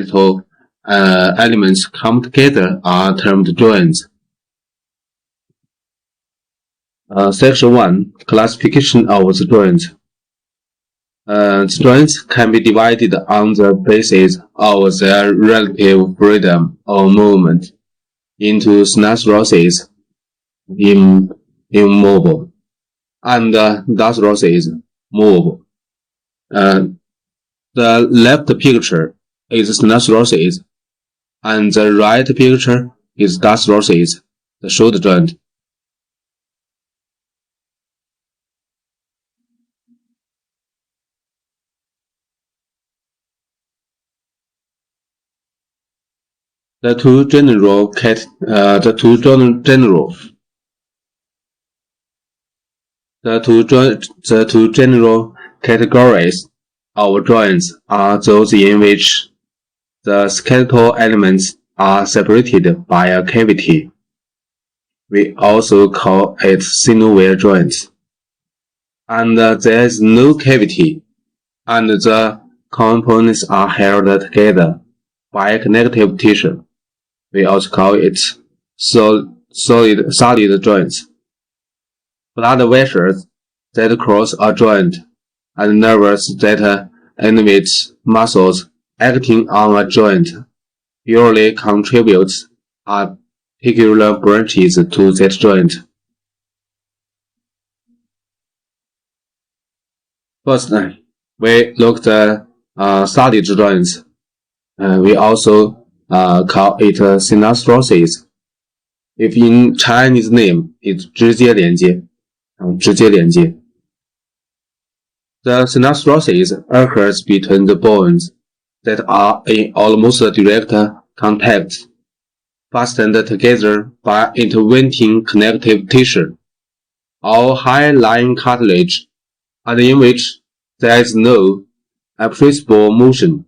skeletal elements come together are termed joints. Section 1. Classification of the joints. The joints can be divided on the basis of their relative freedom of movement into synasthroses, immobile, and diasthroses, movable. The left picture is synasthroses, and the right picture is diasthroses, the shoulder joint. The two general categories of joints are those in which the skeletal elements are separated by a cavity. We also call it synovial joints. And there is no cavity, and the components are held together by connective tissue. We also call it solid joints. Blood vessels that cross a joint and nerves that innervate muscles acting on a joint usually contribute articular branches to that joint. First, we looked at solid joints. We also call it synasthroses. If in Chinese name, it's 直接连接. The synasthroses occurs between the bones that are in almost direct contact, fastened together by intervening connective tissue or high-lying cartilage, and in which there is no appreciable motion.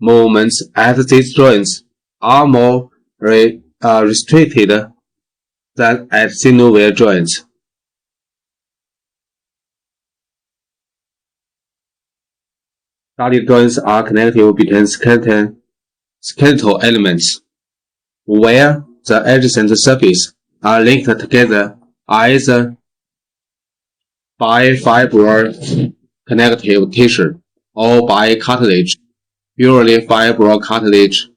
Movements at these joints are more restricted than at synovial joints. Solid joints are connective between skeletal elements, where the adjacent surfaces are linked together either by fibrous connective tissue or by cartilage, usually fibrous cartilage.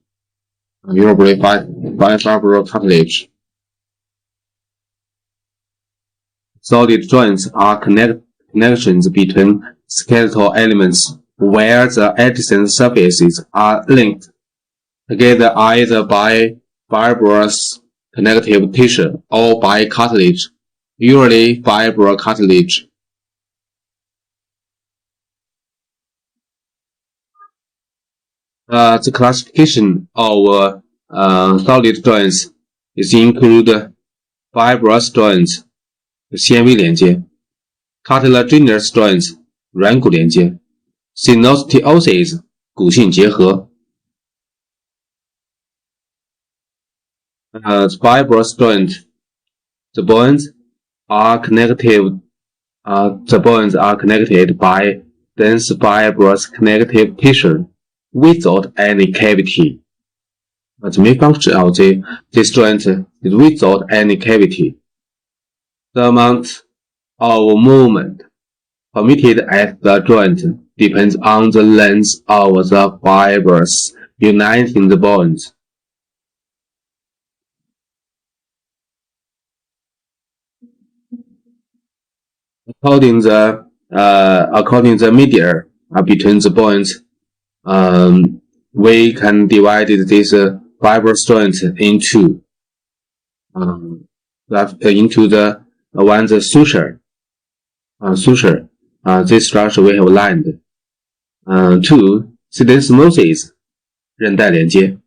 Solid joints are connections between skeletal elements where the adjacent surfaces are linked together either by fibrous connective tissue or by cartilage, usually fibrous cartilage. The classification of solid joints is include fibrous joints 纤维连接 cartilaginous joints 软骨连接 synostosis 骨性结合 fibrous joint the bones are connected by dense fibrous connective tissue without any cavity. The main function of this joint is without any cavity. The amount of movement permitted at the joint depends on the length of the fibers uniting the bones. According to the media between the bones, we can divide this fibrous joint into the suture. This structure we have lined. 2. Syndesmosis 韧带连接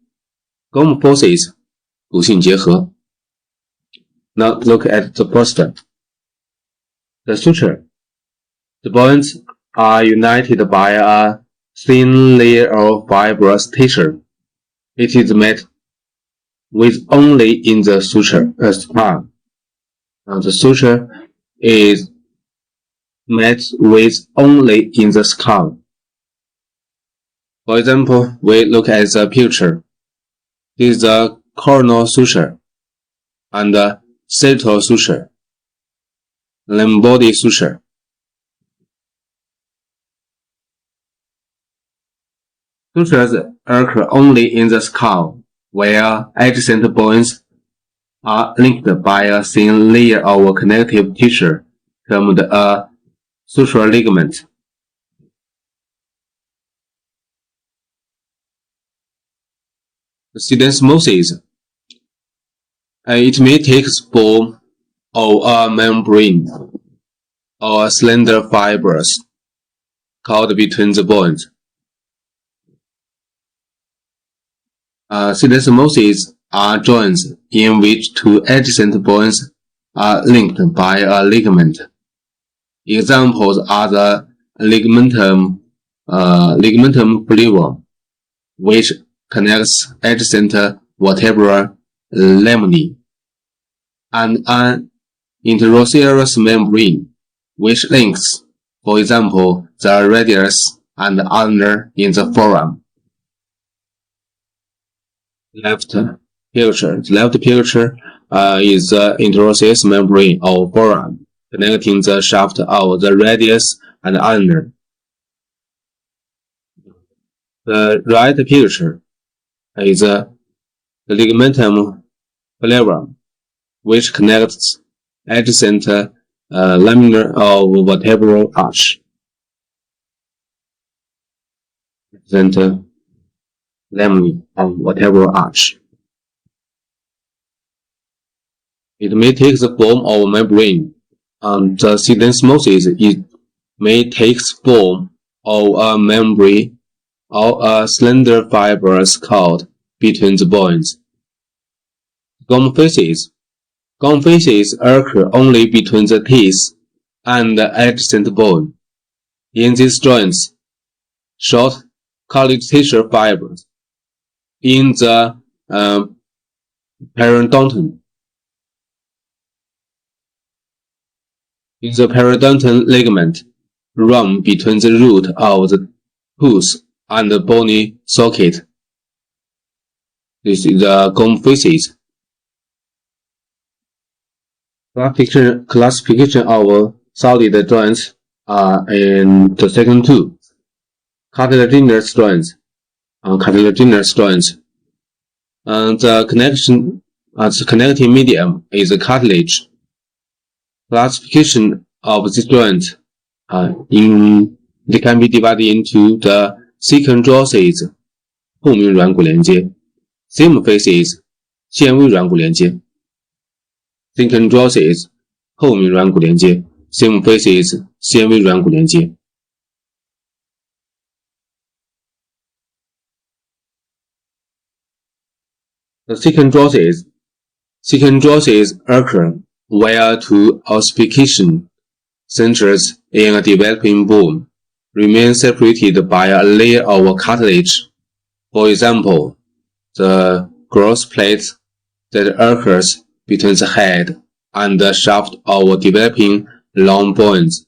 Gomophosis 骨性结合 Now look at the poster. The suture. The bones are united by a thin layer of fibrous tissue. It is met with only in the suture span. The suture is met with only in the skull. For example, we look at the picture. This is the coronal suture and sagittal suture, limb body suture. Sutures occur only in the skull, where adjacent bones are linked by a thin layer of connective tissue termed a sutural ligament. Syndesmosis. It may take the form of a membrane or slender fibers caught between the bones. Syndesmosis are joints in which two adjacent bones are linked by a ligament. Examples are the ligamentum flavum, which connects adjacent vertebral laminae, and an interosseous membrane, which links, for example, the radius and ulnar in the forearm. Left picture is the interosseous membrane of forearm, connecting the shaft of the radius and ulnar. The right picture is the ligamentum flavum, which connects adjacent lamina of vertebral arch. Adjacent laminae of vertebral arch. It may take the form of a membrane, and the syndesmosis may take the form of a membrane or a slender fibers caught between the bones. Gum faces. Gum faces occur only between the teeth and the adjacent bone. In these joints, short cartilage tissue fibers in the periodontal ligament run between the root of the tooth and the bony socket. This is the gum faces. Classification of solid joints are in the second two. Cartilaginous joints. The connecting medium is the cartilage. Classification of these joints they can be divided into the secant josses 后面软骨连接 symphysis 纤维软骨连接 secant josses 后面软骨连接 symphysis 纤维软骨连接 The secant josses occur where two ossification centers in a developing bone remain separated by a layer of cartilage. For example, the growth plate that occurs between the head and the shaft of developing long bones.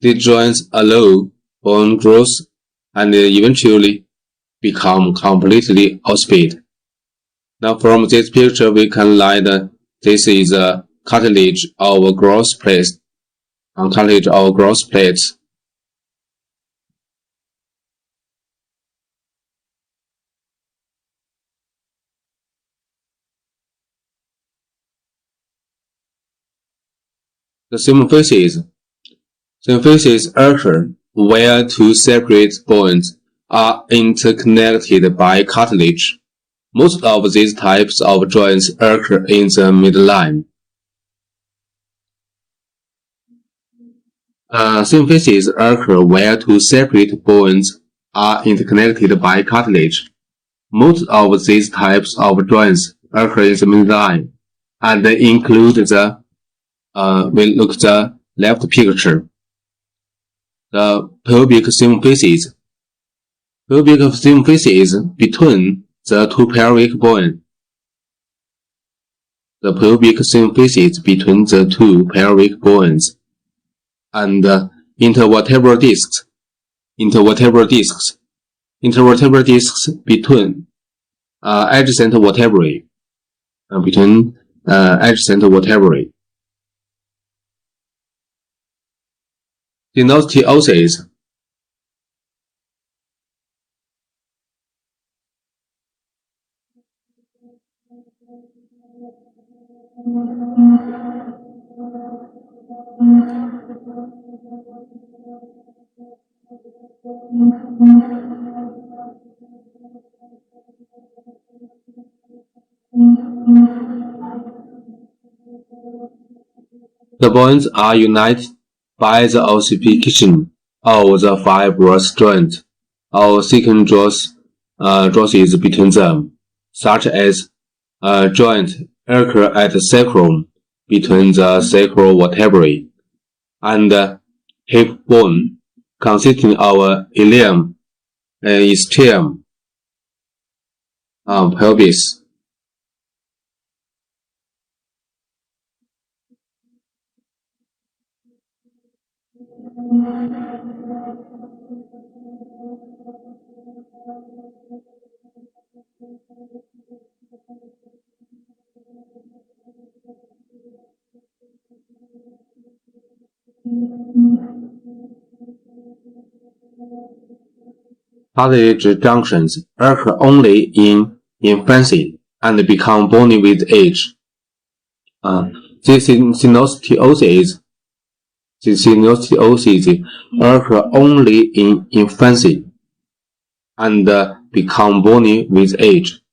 These joints allow bone growth and eventually become completely ossified. Now from this picture we can learn that this is a cartilage of growth plates. Cartilage of growth plates. The symphysis. Symphysis occur where two separate bones are interconnected by cartilage. Most of these types of joints occur in the midline. Symphysis occur where two separate bones are interconnected by cartilage. Most of these types of joints occur in the midline, and they include the we look at the left picture. The pelvic symphysis. Pelvic symphysis between the two pelvic bones. The pelvic symphysis between the two pelvic bones and intervertebral discs. Intervertebral discs intervertebral discs between adjacent vertebrae. Synostosis. The bones are united by the ossification of the fibrous joint or thickened josses between them, such as a joint occur at the sacrum between the sacral vertebrae, and hip bone consisting of ilium and ischium pelvis. Cartilage junctions occur only in infancy and become bony with age. This synostosis occur only in infancy and become bony with age.